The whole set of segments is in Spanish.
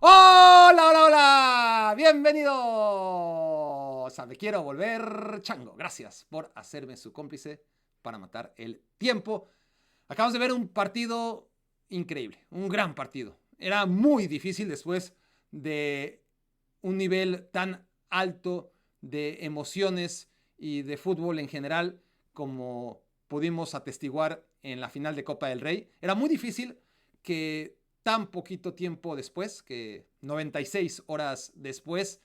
Hola, hola, hola. Bienvenidos a Me Quiero Volver Chango. Gracias por hacerme su cómplice para matar el tiempo. Acabamos de ver un partido increíble, un gran partido. Era muy difícil después de un nivel tan alto de emociones y de fútbol en general como pudimos atestiguar en la final de Copa del Rey. Era muy difícil que tan poquito tiempo después, que 96 horas después,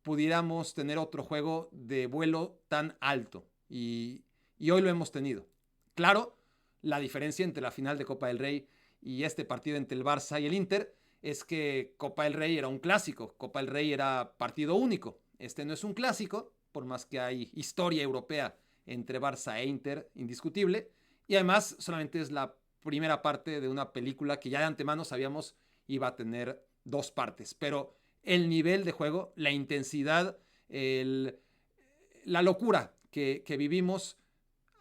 pudiéramos tener otro juego de vuelo tan alto. Y hoy lo hemos tenido. Claro, la diferencia entre la final de Copa del Rey y este partido entre el Barça y el Inter es que Copa del Rey era un clásico, Copa del Rey era partido único. Este no es un clásico, por más que hay historia europea entre Barça e Inter indiscutible. Y además solamente es la primera parte de una película que ya de antemano sabíamos iba a tener dos partes. Pero el nivel de juego, la intensidad, la locura que vivimos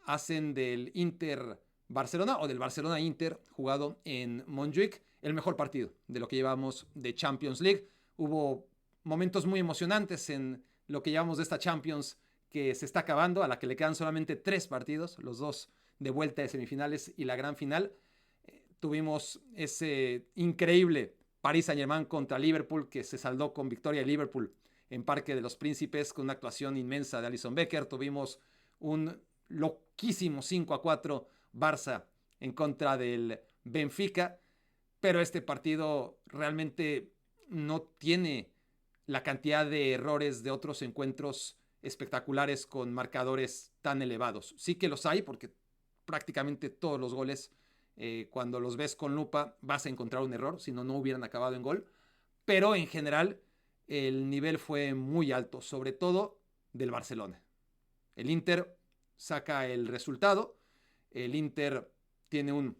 hacen del Inter Barcelona o del Barcelona Inter jugado en Montjuic el mejor partido de lo que llevamos de Champions League. Hubo momentos muy emocionantes en lo que llevamos de esta Champions que se está acabando, a la que le quedan solamente 3 partidos, los dos de vuelta de semifinales y la gran final. Tuvimos ese increíble Paris Saint-Germain contra Liverpool que se saldó con victoria de Liverpool en Parque de los Príncipes con una actuación inmensa de Alisson Becker. Tuvimos un loquísimo 5-4 Barça en contra del Benfica, pero este partido realmente no tiene la cantidad de errores de otros encuentros espectaculares con marcadores tan elevados. Sí que los hay porque prácticamente todos los goles, cuando los ves con lupa, vas a encontrar un error, si no, no hubieran acabado en gol. Pero en general, el nivel fue muy alto, sobre todo del Barcelona. El Inter saca el resultado, el Inter tiene un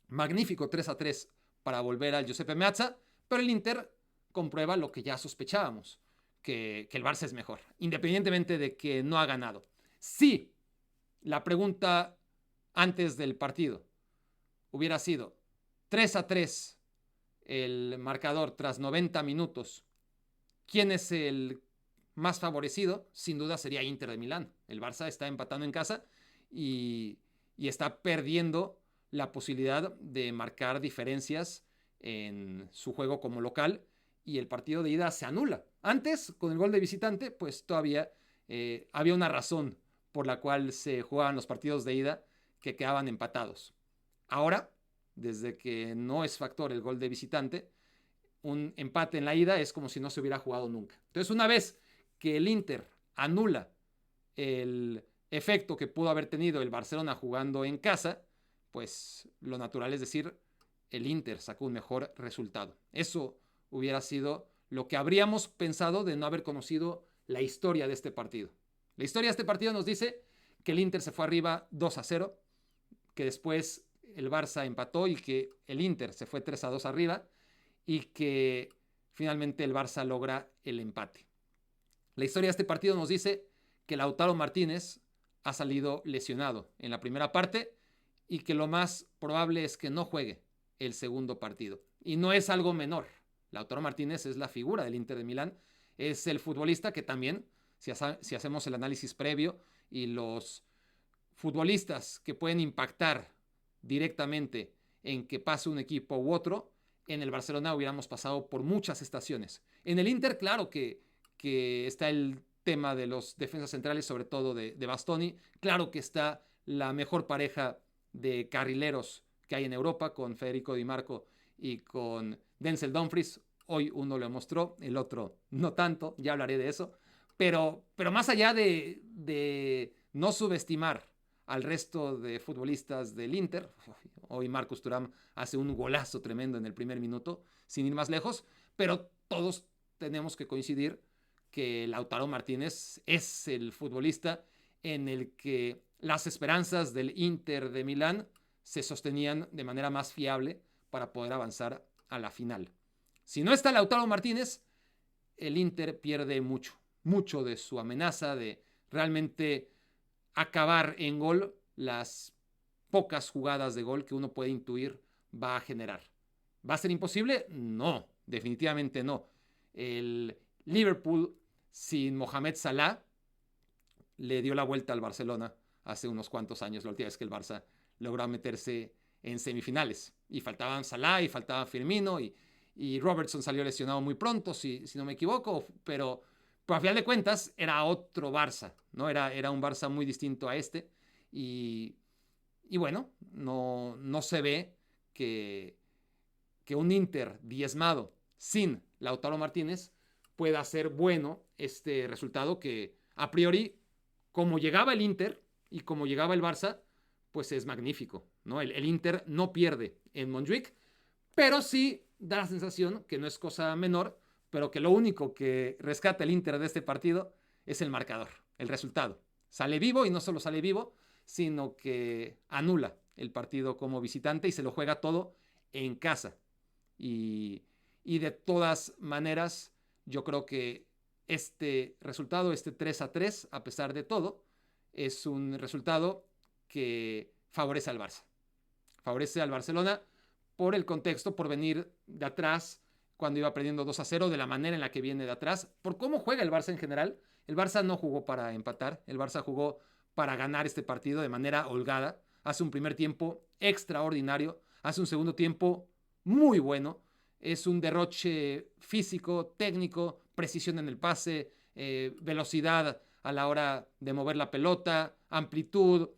magnífico 3-3 para volver al Giuseppe Meazza, pero el Inter comprueba lo que ya sospechábamos, que el Barça es mejor, independientemente de que no ha ganado. Sí, la pregunta antes del partido hubiera sido 3-3 el marcador tras 90 minutos. ¿Quién es el más favorecido? Sin duda sería Inter de Milán. El Barça está empatando en casa y está perdiendo la posibilidad de marcar diferencias en su juego como local y el partido de ida se anula. Antes, con el gol de visitante, pues todavía había una razón por la cual se jugaban los partidos de ida que quedaban empatados. Ahora, desde que no es factor el gol de visitante, un empate en la ida es como si no se hubiera jugado nunca. Entonces, una vez que el Inter anula el efecto que pudo haber tenido el Barcelona jugando en casa, pues lo natural es decir, el Inter sacó un mejor resultado. Eso hubiera sido lo que habríamos pensado de no haber conocido la historia de este partido. La historia de este partido nos dice que el Inter se fue arriba 2-0, que después el Barça empató y que el Inter se fue 3-2 arriba y que finalmente el Barça logra el empate. La historia de este partido nos dice que Lautaro Martínez ha salido lesionado en la primera parte y que lo más probable es que no juegue el segundo partido. Y no es algo menor. Lautaro Martínez es la figura del Inter de Milán, es el futbolista que también, si hacemos el análisis previo y los futbolistas que pueden impactar directamente en que pase un equipo u otro, en el Barcelona hubiéramos pasado por muchas estaciones. En el Inter, claro que está el tema de los defensas centrales, sobre todo de Bastoni. Claro que está la mejor pareja de carrileros que hay en Europa, con Federico Di Marco y con Denzel Dumfries. Hoy uno lo mostró, el otro no tanto, ya hablaré de eso. Pero más allá de no subestimar al resto de futbolistas del Inter, hoy Marcus Thuram hace un golazo tremendo en el primer minuto, sin ir más lejos, pero todos tenemos que coincidir que Lautaro Martínez es el futbolista en el que las esperanzas del Inter de Milán se sostenían de manera más fiable para poder avanzar a la final. Si no está Lautaro Martínez, el Inter pierde mucho, mucho de su amenaza de realmente acabar en gol las pocas jugadas de gol que uno puede intuir va a generar. ¿Va a ser imposible? No, definitivamente no. El Liverpool sin Mohamed Salah le dio la vuelta al Barcelona hace unos cuantos años, la última vez que el Barça logró meterse en semifinales. Y faltaban Salah y faltaba Firmino y Robertson salió lesionado muy pronto, si no me equivoco, pero a final de cuentas era otro Barça, ¿no? Era un Barça muy distinto a este y bueno, no se ve que un Inter diezmado sin Lautaro Martínez pueda ser bueno este resultado que a priori, como llegaba el Inter y como llegaba el Barça, pues es magnífico, ¿no? El Inter no pierde en Montjuic, pero sí da la sensación que no es cosa menor, pero que lo único que rescata el Inter de este partido es el marcador, el resultado. Sale vivo y no solo sale vivo, sino que anula el partido como visitante y se lo juega todo en casa. Y de todas maneras, yo creo que este resultado, este 3-3, a pesar de todo, es un resultado que favorece al Barça. Favorece al Barcelona por el contexto, por venir de atrás cuando iba perdiendo 2-0, de la manera en la que viene de atrás, por cómo juega el Barça en general. El Barça no jugó para empatar, el Barça jugó para ganar este partido de manera holgada. Hace un primer tiempo extraordinario, hace un segundo tiempo muy bueno. Es un derroche físico, técnico, precisión en el pase, velocidad a la hora de mover la pelota, amplitud.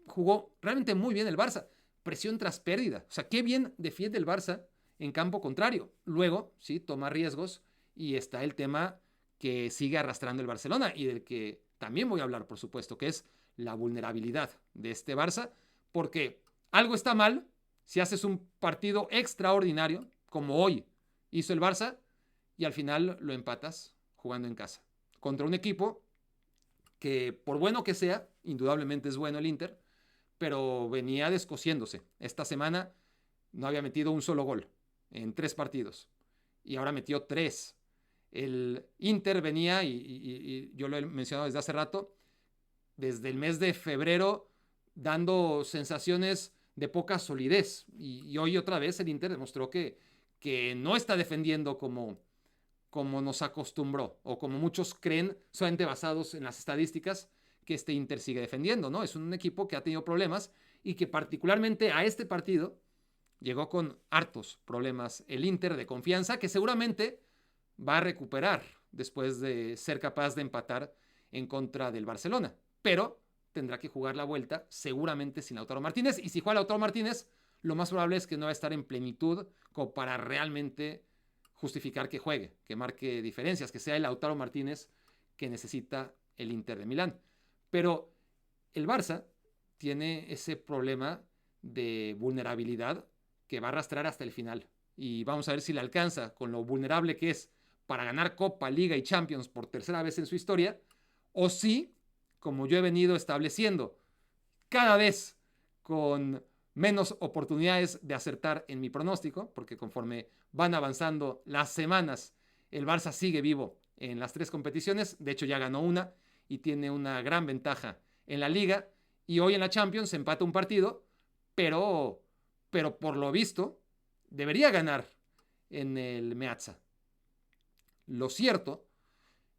Jugó realmente muy bien el Barça. Presión tras pérdida. O sea, qué bien defiende el Barça en campo contrario. Luego, sí, toma riesgos y está el tema que sigue arrastrando el Barcelona y del que también voy a hablar, por supuesto, que es la vulnerabilidad de este Barça, porque algo está mal si haces un partido extraordinario, como hoy hizo el Barça, y al final lo empatas jugando en casa, contra un equipo que, por bueno que sea, indudablemente es bueno el Inter, pero venía descosiéndose. Esta semana no había metido un solo gol en 3 partidos, y ahora metió 3. El Inter venía, y yo lo he mencionado desde hace rato, desde el mes de febrero, dando sensaciones de poca solidez. Y hoy otra vez el Inter demostró que no está defendiendo como nos acostumbró, o como muchos creen, solamente basados en las estadísticas, que este Inter sigue defendiendo, ¿no? Es un equipo que ha tenido problemas y que particularmente a este partido llegó con hartos problemas el Inter de confianza, que seguramente va a recuperar después de ser capaz de empatar en contra del Barcelona. Pero tendrá que jugar la vuelta seguramente sin Lautaro Martínez. Y si juega Lautaro Martínez, lo más probable es que no va a estar en plenitud como para realmente justificar que juegue, que marque diferencias, que sea el Lautaro Martínez que necesita el Inter de Milán. Pero el Barça tiene ese problema de vulnerabilidad que va a arrastrar hasta el final. Y vamos a ver si le alcanza con lo vulnerable que es para ganar Copa, Liga y Champions por tercera vez en su historia, o si, como yo he venido estableciendo, cada vez con menos oportunidades de acertar en mi pronóstico, porque conforme van avanzando las semanas, el Barça sigue vivo en las 3 competiciones, de hecho ya ganó una y tiene una gran ventaja en la Liga, y hoy en la Champions se empata un partido, pero por lo visto debería ganar en el Meazza. Lo cierto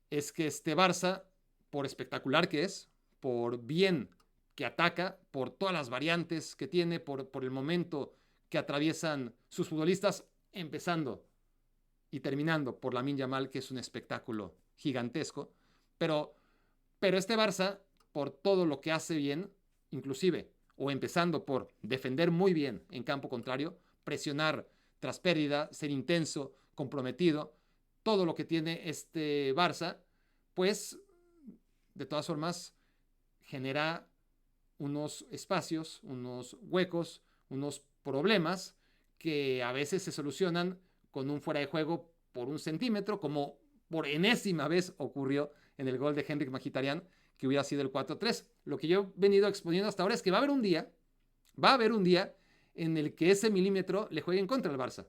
es que este Barça, por espectacular que es, por bien que ataca, por todas las variantes que tiene, por el momento que atraviesan sus futbolistas, empezando y terminando por Lamine Yamal, que es un espectáculo gigantesco, pero este Barça, por todo lo que hace bien, inclusive, o empezando por defender muy bien en campo contrario, presionar tras pérdida, ser intenso, comprometido, todo lo que tiene este Barça, pues de todas formas genera unos espacios, unos huecos, unos problemas que a veces se solucionan con un fuera de juego por 1 centímetro, como por enésima vez ocurrió en el gol de Henrik Mkhitaryan, que hubiera sido el 4-3. Lo que yo he venido exponiendo hasta ahora es que va a haber un día en el que ese milímetro le juegue en contra al Barça,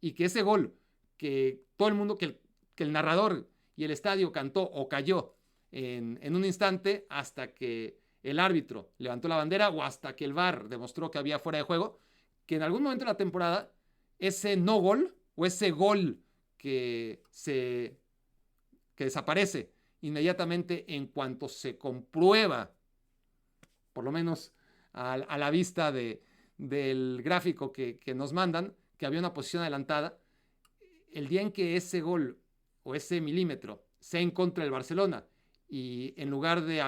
y que ese gol que todo el mundo, que el narrador y el estadio cantó o cayó en un instante hasta que el árbitro levantó la bandera o hasta que el VAR demostró que había fuera de juego, que en algún momento de la temporada ese no gol o ese gol que desaparece inmediatamente en cuanto se comprueba, por lo menos a la vista del gráfico que nos mandan, que había una posición adelantada. El día en que ese gol o ese milímetro sea en contra del Barcelona y en lugar de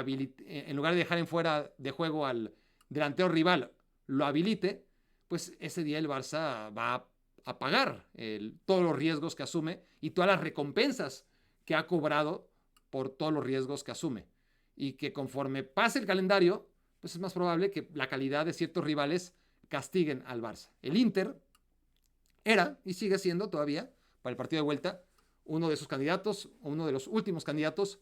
dejar en fuera de juego al delantero rival lo habilite, pues ese día el Barça va a pagar todos los riesgos que asume y todas las recompensas que ha cobrado por todos los riesgos que asume. Y que conforme pase el calendario, pues es más probable que la calidad de ciertos rivales castiguen al Barça. El Inter era y sigue siendo todavía, para el partido de vuelta, uno de sus candidatos, uno de los últimos candidatos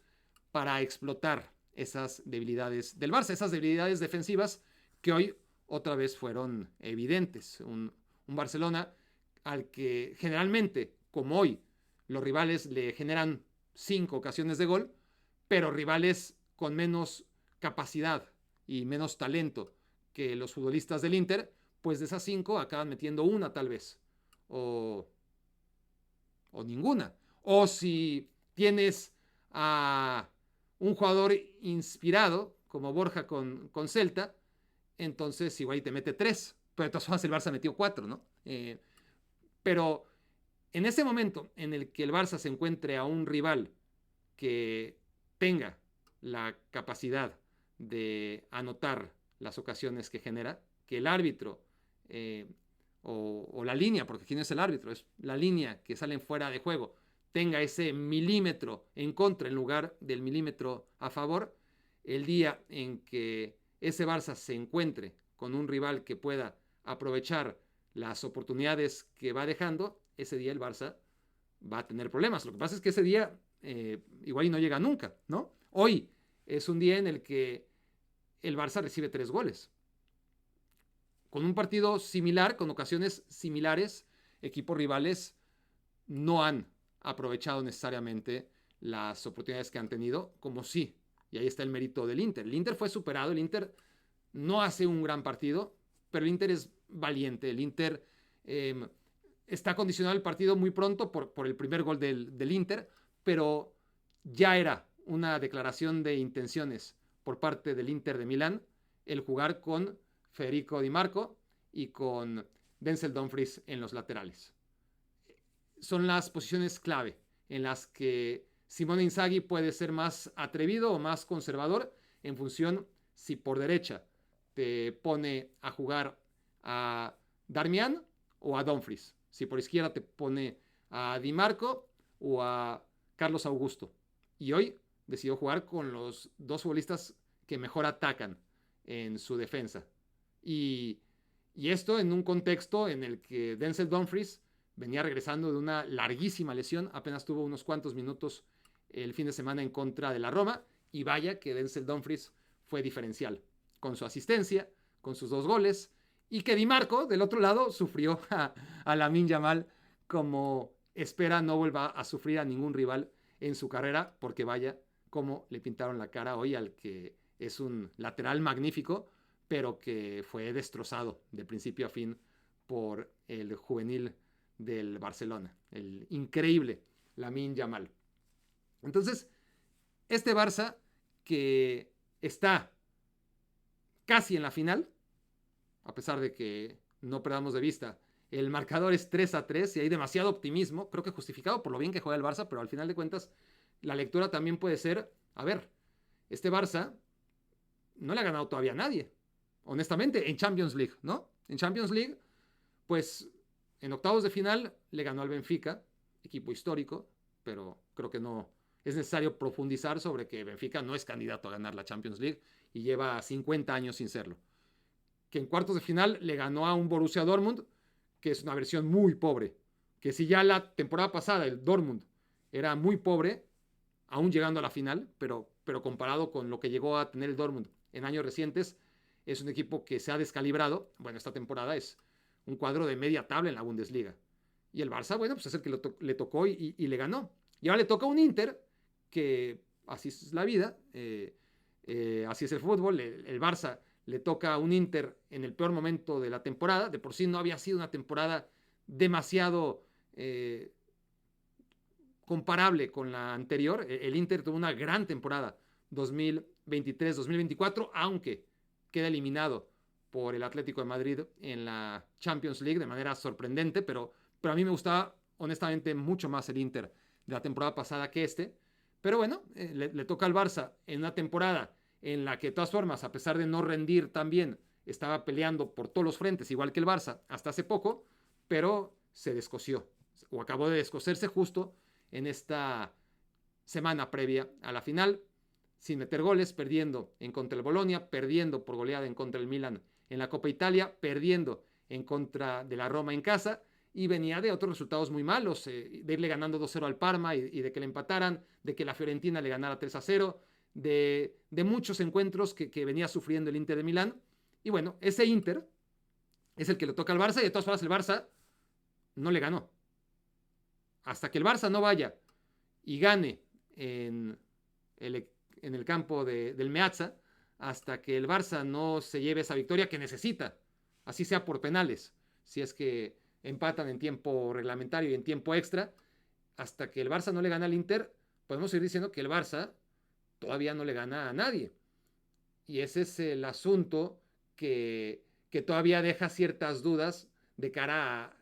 para explotar esas debilidades del Barça, esas debilidades defensivas que hoy otra vez fueron evidentes. Un Barcelona al que generalmente, como hoy, los rivales le generan 5 ocasiones de gol, pero rivales con menos capacidad y menos talento que los futbolistas del Inter, pues de esas 5 acaban metiendo una tal vez, o ninguna. O si tienes a un jugador inspirado, como Borja con Celta, entonces igual te mete 3, pero de todas formas el Barça metió 4, ¿no? Pero en ese momento en el que el Barça se encuentre a un rival que tenga la capacidad de anotar las ocasiones que genera, que el árbitro o la línea, porque quién es el árbitro, es la línea que salen fuera de juego, tenga ese milímetro en contra en lugar del milímetro a favor, el día en que ese Barça se encuentre con un rival que pueda aprovechar las oportunidades que va dejando, ese día el Barça va a tener problemas. Lo que pasa es que ese día igual y no llega nunca, ¿no? Hoy es un día en el que el Barça recibe 3 goles. Con un partido similar, con ocasiones similares, equipos rivales no han aprovechado necesariamente las oportunidades que han tenido, como sí. Y ahí está el mérito del Inter. El Inter fue superado, el Inter no hace un gran partido, pero el Inter es valiente. El Inter está condicionado el partido muy pronto por el primer gol del Inter, pero ya era una declaración de intenciones por parte del Inter de Milán el jugar con Federico Di Marco y con Denzel Dumfries en los laterales. Son las posiciones clave en las que Simone Inzaghi puede ser más atrevido o más conservador en función si por derecha te pone a jugar a Darmian o a Dumfries, si por izquierda te pone a Di Marco o a Carlos Augusto. Y hoy decidió jugar con los 2 futbolistas que mejor atacan en su defensa. Y esto en un contexto en el que Denzel Dumfries venía regresando de una larguísima lesión, apenas tuvo unos cuantos minutos el fin de semana en contra de la Roma, y vaya que Denzel Dumfries fue diferencial, con su asistencia, con sus 2 goles, y que Di Marco, del otro lado, sufrió a Lamine Yamal como espera no vuelva a sufrir a ningún rival en su carrera, porque vaya cómo le pintaron la cara hoy al que es un lateral magnífico, pero que fue destrozado de principio a fin por el juvenil del Barcelona, el increíble Lamine Yamal. Entonces, este Barça que está casi en la final, a pesar de que no perdamos de vista, el marcador es 3-3 y hay demasiado optimismo, creo que justificado por lo bien que juega el Barça, pero al final de cuentas la lectura también puede ser, a ver, este Barça no le ha ganado todavía a nadie, honestamente, en Champions League, ¿no? En Champions League, pues en octavos de final le ganó al Benfica, equipo histórico, pero creo que no es necesario profundizar sobre que Benfica no es candidato a ganar la Champions League y lleva 50 años sin serlo. Que en cuartos de final le ganó a un Borussia Dortmund, que es una versión muy pobre, que si ya la temporada pasada el Dortmund era muy pobre, aún llegando a la final, pero comparado con lo que llegó a tener el Dortmund en años recientes, es un equipo que se ha descalibrado. Bueno, esta temporada es un cuadro de media tabla en la Bundesliga. Y el Barça, bueno, pues es el que le tocó y le ganó. Y ahora le toca a un Inter, que así es la vida, así es el fútbol. El Barça le toca a un Inter en el peor momento de la temporada. De por sí no había sido una temporada demasiado eh, comparable con la anterior. El Inter tuvo una gran temporada 2023-2024, aunque queda eliminado por el Atlético de Madrid en la Champions League de manera sorprendente, pero a mí me gustaba honestamente mucho más el Inter de la temporada pasada que este. Pero bueno, le toca al Barça en una temporada en la que de todas formas, a pesar de no rendir tan bien, estaba peleando por todos los frentes, igual que el Barça, hasta hace poco, pero se descosió, o acabó de descoserse justo en esta semana previa a la final, sin meter goles, perdiendo en contra del Bolonia, perdiendo por goleada en contra del Milan en la Copa Italia, perdiendo en contra de la Roma en casa, y venía de otros resultados muy malos, de irle ganando 2-0 al Parma y de que le empataran, de que la Fiorentina le ganara 3-0, de muchos encuentros que venía sufriendo el Inter de Milán. Y bueno, ese Inter es el que le toca al Barça, y de todas formas el Barça no le ganó. Hasta que el Barça no vaya y gane en el campo del Meazza, hasta que el Barça no se lleve esa victoria que necesita, así sea por penales, si es que empatan en tiempo reglamentario y en tiempo extra, hasta que el Barça no le gana al Inter, podemos ir diciendo que el Barça todavía no le gana a nadie. Y ese es el asunto que todavía deja ciertas dudas de cara a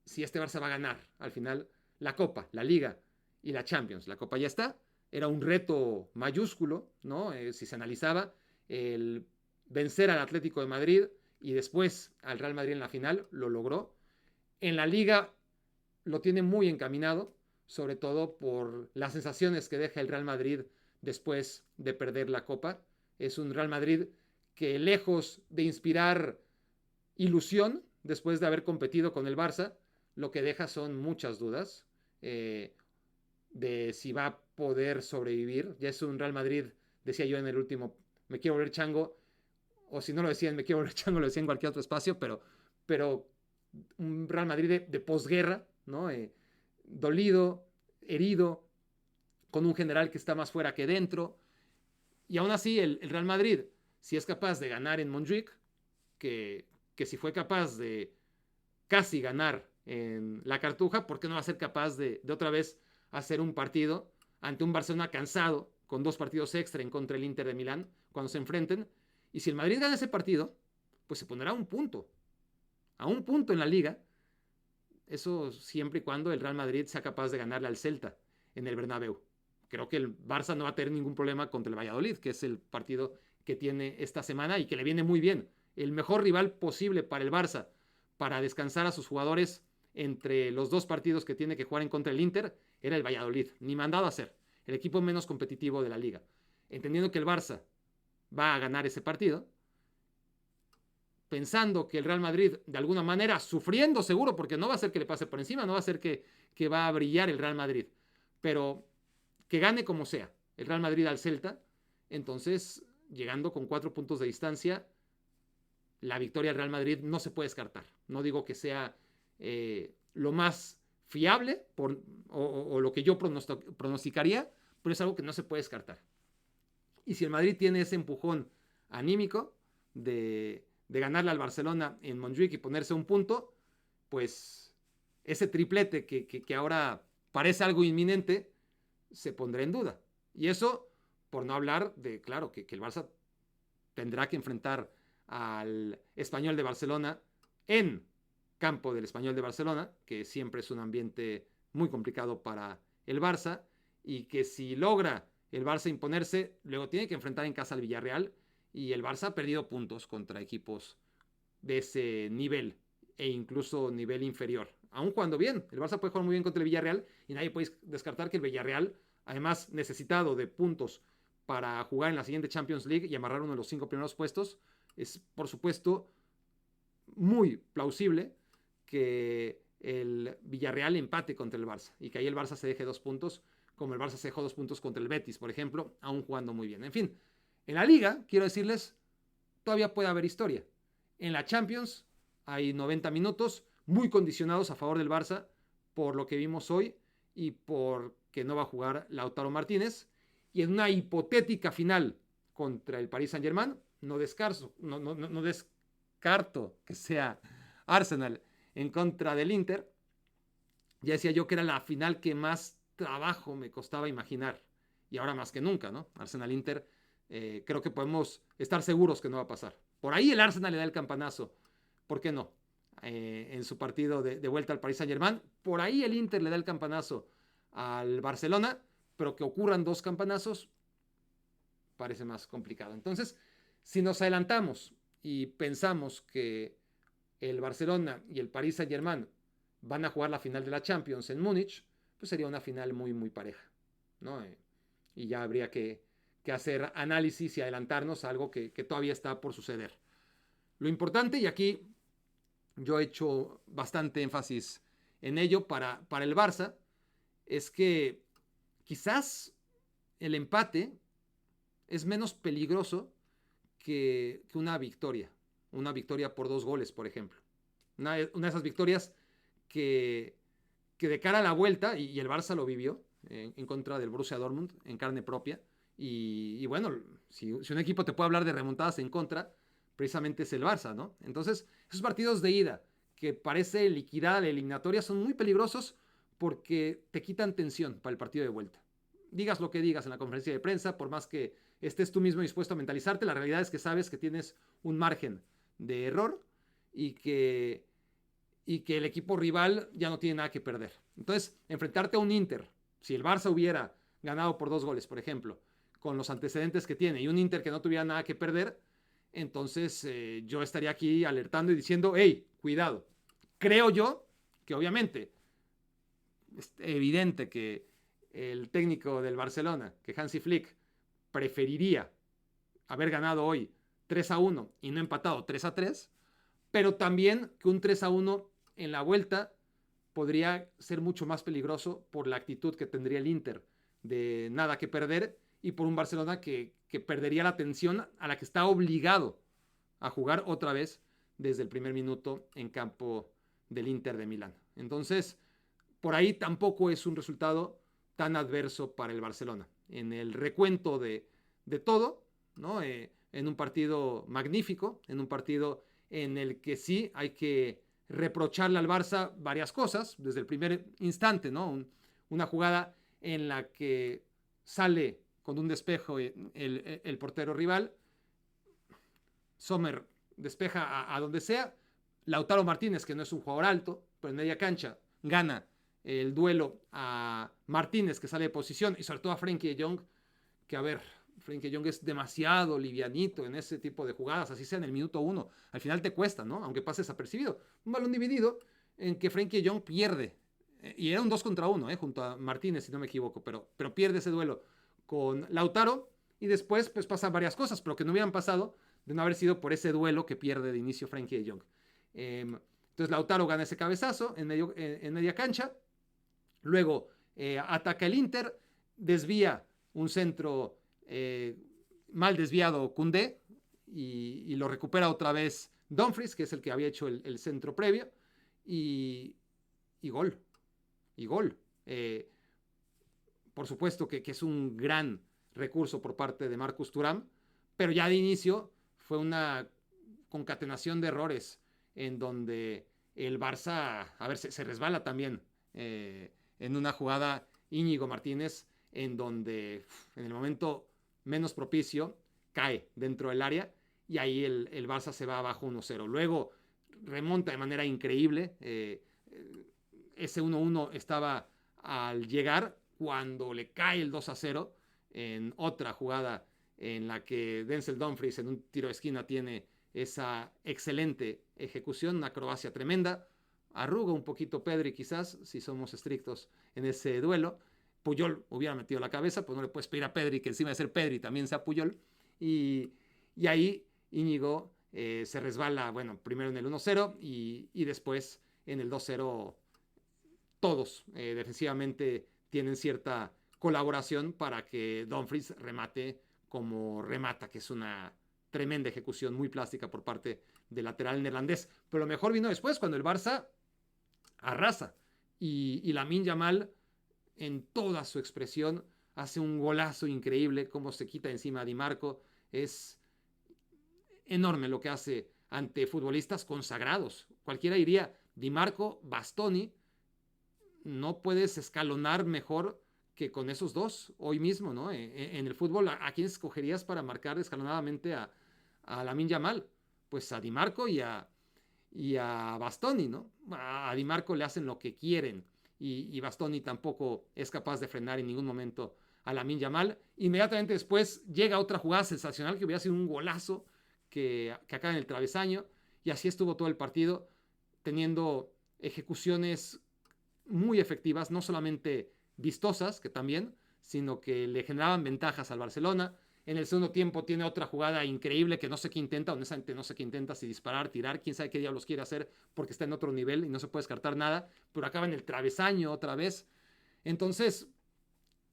si este Barça va a ganar al final la Copa, la Liga y la Champions. La Copa ya está, era un reto mayúsculo, ¿no? Si se analizaba, el vencer al Atlético de Madrid y después al Real Madrid en la final, lo logró. En la Liga lo tiene muy encaminado, sobre todo por las sensaciones que deja el Real Madrid después de perder la Copa. Es un Real Madrid que, lejos de inspirar ilusión después de haber competido con el Barça, lo que deja son muchas dudas de si va a poder sobrevivir. Ya es un Real Madrid, decía yo en el último, me quiero volver chango, o si no lo decían, me quiero volver chango, lo decía en cualquier otro espacio, pero un Real Madrid de posguerra, ¿no? Dolido, herido, con un general que está más fuera que dentro. Y aún así, el Real Madrid, si es capaz de ganar en Montjuic, que si fue capaz de casi ganar en la Cartuja, ¿por qué no va a ser capaz de otra vez hacer un partido ante un Barcelona cansado, con 2 partidos extra en contra del Inter de Milán, cuando se enfrenten? Y si el Madrid gana ese partido, pues se pondrá a un punto en la Liga. Eso siempre y cuando el Real Madrid sea capaz de ganarle al Celta en el Bernabéu. Creo que el Barça no va a tener ningún problema contra el Valladolid, que es el partido que tiene esta semana y que le viene muy bien. El mejor rival posible para el Barça, para descansar a sus jugadores entre los 2 partidos que tiene que jugar en contra del Inter, era el Valladolid, ni mandado a hacer, el equipo menos competitivo de la liga. Entendiendo que el Barça va a ganar ese partido, pensando que el Real Madrid, de alguna manera, sufriendo seguro, porque no va a ser que le pase por encima, no va a ser que va a brillar el Real Madrid, pero que gane como sea el Real Madrid al Celta, entonces, llegando con 4 puntos de distancia, la victoria del Real Madrid no se puede descartar. No digo que sea lo más fiable o lo que yo pronosticaría, pero es algo que no se puede descartar. Y si el Madrid tiene ese empujón anímico de ganarle al Barcelona en Montjuic y ponerse un punto, pues ese triplete que ahora parece algo inminente se pondrá en duda. Y eso por no hablar de, claro, que el Barça tendrá que enfrentar al Español de Barcelona en campo del Español de Barcelona, que siempre es un ambiente muy complicado para el Barça, y que si logra el Barça imponerse, luego tiene que enfrentar en casa al Villarreal, y el Barça ha perdido puntos contra equipos de ese nivel e incluso nivel inferior. Aun cuando bien, el Barça puede jugar muy bien contra el Villarreal y nadie puede descartar que el Villarreal, además necesitado de puntos para jugar en la siguiente Champions League y amarrar uno de los 5 primeros puestos, es por supuesto muy plausible que el Villarreal empate contra el Barça y que ahí el Barça se deje 2 puntos, como el Barça se dejó 2 puntos contra el Betis, por ejemplo, aún jugando muy bien. En fin, en la Liga, quiero decirles, todavía puede haber historia. En la Champions hay 90 minutos muy condicionados a favor del Barça por lo que vimos hoy y porque no va a jugar Lautaro Martínez. Y en una hipotética final contra el Paris Saint-Germain, no descarto que sea Arsenal en contra del Inter, Ya decía yo que era la final que más trabajo me costaba imaginar. Y ahora más que nunca, ¿no? Arsenal-Inter, creo que podemos estar seguros que no va a pasar. Por ahí el Arsenal le da el campanazo. ¿Por qué no? En su partido de vuelta al Paris Saint-Germain. Por ahí el Inter le da el campanazo al Barcelona, pero que ocurran dos campanazos parece más complicado. Entonces, si nos adelantamos y pensamos que el Barcelona y el Paris Saint-Germain van a jugar la final de la Champions en Múnich, pues sería una final muy, muy pareja, ¿no? Y ya habría que hacer análisis y adelantarnos a algo que todavía está por suceder. Lo importante, y aquí yo he hecho bastante énfasis en ello para el Barça, es que quizás el empate es menos peligroso que una victoria por 2 goles, por ejemplo. Una de esas victorias que, que de cara a la vuelta, y el Barça lo vivió en contra del Borussia Dortmund en carne propia, y bueno, si un equipo te puede hablar de remontadas en contra, precisamente es el Barça, ¿no? Entonces, esos partidos de ida que parece liquidar la eliminatoria son muy peligrosos porque te quitan tensión para el partido de vuelta. Digas lo que digas en la conferencia de prensa, por más que estés tú mismo dispuesto a mentalizarte, la realidad es que sabes que tienes un margen de error y que el equipo rival ya no tiene nada que perder. Entonces, enfrentarte a un Inter, si el Barça hubiera ganado por 2 goles, por ejemplo, con los antecedentes que tiene, y un Inter que no tuviera nada que perder, entonces yo estaría aquí alertando y diciendo, hey, cuidado. Creo yo que obviamente es evidente que el técnico del Barcelona, que Hansi Flick, preferiría haber ganado hoy 3-1 y no empatado 3-3, pero también que un 3-1 en la vuelta podría ser mucho más peligroso por la actitud que tendría el Inter de nada que perder y por un Barcelona que perdería la atención a la que está obligado a jugar otra vez desde el primer minuto en campo del Inter de Milán. Entonces, por ahí tampoco es un resultado tan adverso para el Barcelona. En el recuento de todo, ¿no? En un partido magnífico, en un partido en el que sí hay que reprocharle al Barça varias cosas, desde el primer instante, ¿no? Una jugada en la que sale con un despejo el portero rival, Sommer despeja a donde sea, Lautaro Martínez, que no es un jugador alto, pero en media cancha, gana el duelo a Martínez, que sale de posición, y sobre todo a Frenkie de Jong, que a ver, Frenkie de Jong es demasiado livianito en ese tipo de jugadas, así sea en el minuto 1. Al final te cuesta, ¿no? Aunque pases apercibido. Un balón dividido en que Frenkie de Jong pierde. Y era un 2 contra 1, junto a Martínez, si no me equivoco, pero pierde ese duelo con Lautaro. Y después, pues pasan varias cosas, pero que no hubieran pasado de no haber sido por ese duelo que pierde de inicio Frenkie de Jong. Entonces Lautaro gana ese cabezazo en media cancha. Luego ataca el Inter, desvía un centro mal desviado Koundé y lo recupera otra vez Dumfries, que es el que había hecho el centro previo, y, y gol. Y gol. Por supuesto que es un gran recurso por parte de Marcus Thuram, pero ya de inicio fue una concatenación de errores en donde el Barça, a ver, se resbala también en una jugada Íñigo Martínez, en donde en el momento menos propicio cae dentro del área y ahí el Barça se va abajo 1-0. Luego remonta de manera increíble. Ese 1-1 estaba al llegar cuando le cae el 2-0 en otra jugada en la que Denzel Dumfries en un tiro de esquina tiene esa excelente ejecución, una acrobacia tremenda. Arruga un poquito Pedri quizás, si somos estrictos en ese duelo. Puyol hubiera metido la cabeza, pues no le puedes pedir a Pedri que encima de ser Pedri también sea Puyol. Y ahí Íñigo se resbala, bueno, primero en el 1-0 y después en el 2-0 todos defensivamente tienen cierta colaboración para que Dumfries remate como remata, que es una tremenda ejecución muy plástica por parte del lateral neerlandés. Pero lo mejor vino después, cuando el Barça arrasa y Lamine Yamal en toda su expresión hace un golazo increíble, cómo se quita encima a Di Marco. Es enorme lo que hace ante futbolistas consagrados. Cualquiera diría Di Marco, Bastoni, no puedes escalonar mejor que con esos dos hoy mismo, ¿no? En el fútbol, ¿a quién escogerías para marcar escalonadamente a Lamine Yamal? Pues a Di Marco y a Bastoni, ¿no? A Di Marco le hacen lo que quieren y Bastoni tampoco es capaz de frenar en ningún momento a Lamine Yamal. Inmediatamente después llega otra jugada sensacional que hubiera sido un golazo que acaba en el travesaño y así estuvo todo el partido teniendo ejecuciones muy efectivas, no solamente vistosas, que también, sino que le generaban ventajas al Barcelona. En el segundo tiempo tiene otra jugada increíble que no sé qué intenta, honestamente no sé qué intenta, si disparar, tirar, quién sabe qué diablos quiere hacer porque está en otro nivel y no se puede descartar nada, pero acaba en el travesaño otra vez. Entonces,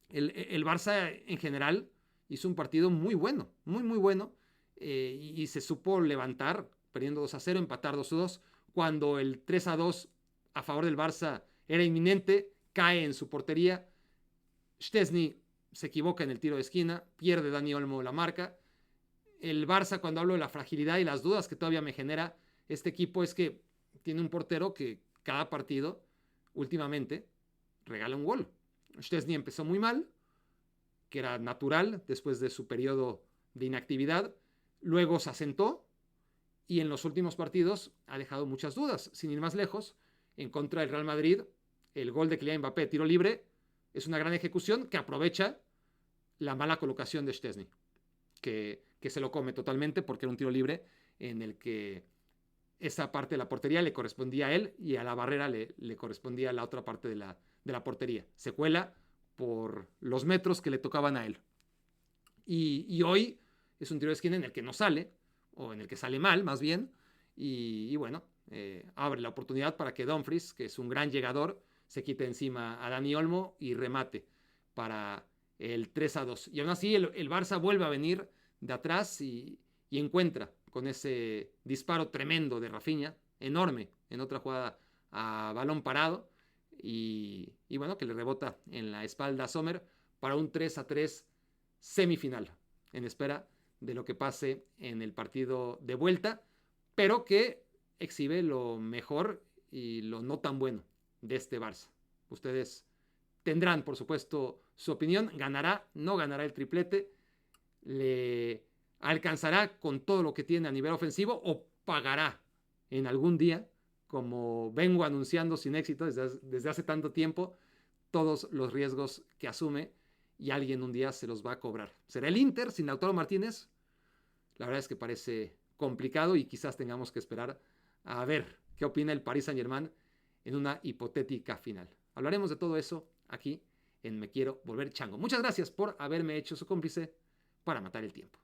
el Barça en general hizo un partido muy bueno, muy bueno, y se supo levantar, perdiendo 2-0, empatar 2-2, cuando el 3-2 a favor del Barça era inminente, cae en su portería, Szczesny se equivoca en el tiro de esquina, pierde Dani Olmo la marca. El Barça, cuando hablo de la fragilidad y las dudas que todavía me genera este equipo, es que tiene un portero que cada partido, últimamente, regala un gol. Szczesny empezó muy mal, que era natural después de su periodo de inactividad. Luego se asentó y en los últimos partidos ha dejado muchas dudas. Sin ir más lejos, en contra del Real Madrid, el gol de Kylian Mbappé, tiro libre, es una gran ejecución que aprovecha la mala colocación de Szczesny, que se lo come totalmente porque era un tiro libre en el que esa parte de la portería le correspondía a él y a la barrera le correspondía a la otra parte de la portería. Se cuela por los metros que le tocaban a él. Y hoy es un tiro de esquina en el que no sale, o en el que sale mal, más bien, y bueno, abre la oportunidad para que Dumfries, que es un gran llegador, se quite encima a Dani Olmo y remate para el 3-2. Y aún así el Barça vuelve a venir de atrás y encuentra con ese disparo tremendo de Rafinha, enorme, en otra jugada a balón parado, y bueno, que le rebota en la espalda a Sommer para un 3-3 semifinal, en espera de lo que pase en el partido de vuelta, pero que exhibe lo mejor y lo no tan bueno de este Barça. Ustedes tendrán, por supuesto, su opinión. ¿Ganará? ¿No ganará el triplete? ¿Le alcanzará con todo lo que tiene a nivel ofensivo o pagará en algún día, como vengo anunciando sin éxito desde hace tanto tiempo, todos los riesgos que asume y alguien un día se los va a cobrar? ¿Será el Inter sin Lautaro Martínez? La verdad es que parece complicado y quizás tengamos que esperar a ver qué opina el Paris Saint-Germain en una hipotética final. Hablaremos de todo eso aquí en Me Quiero Volver Chango. Muchas gracias por haberme hecho su cómplice para matar el tiempo.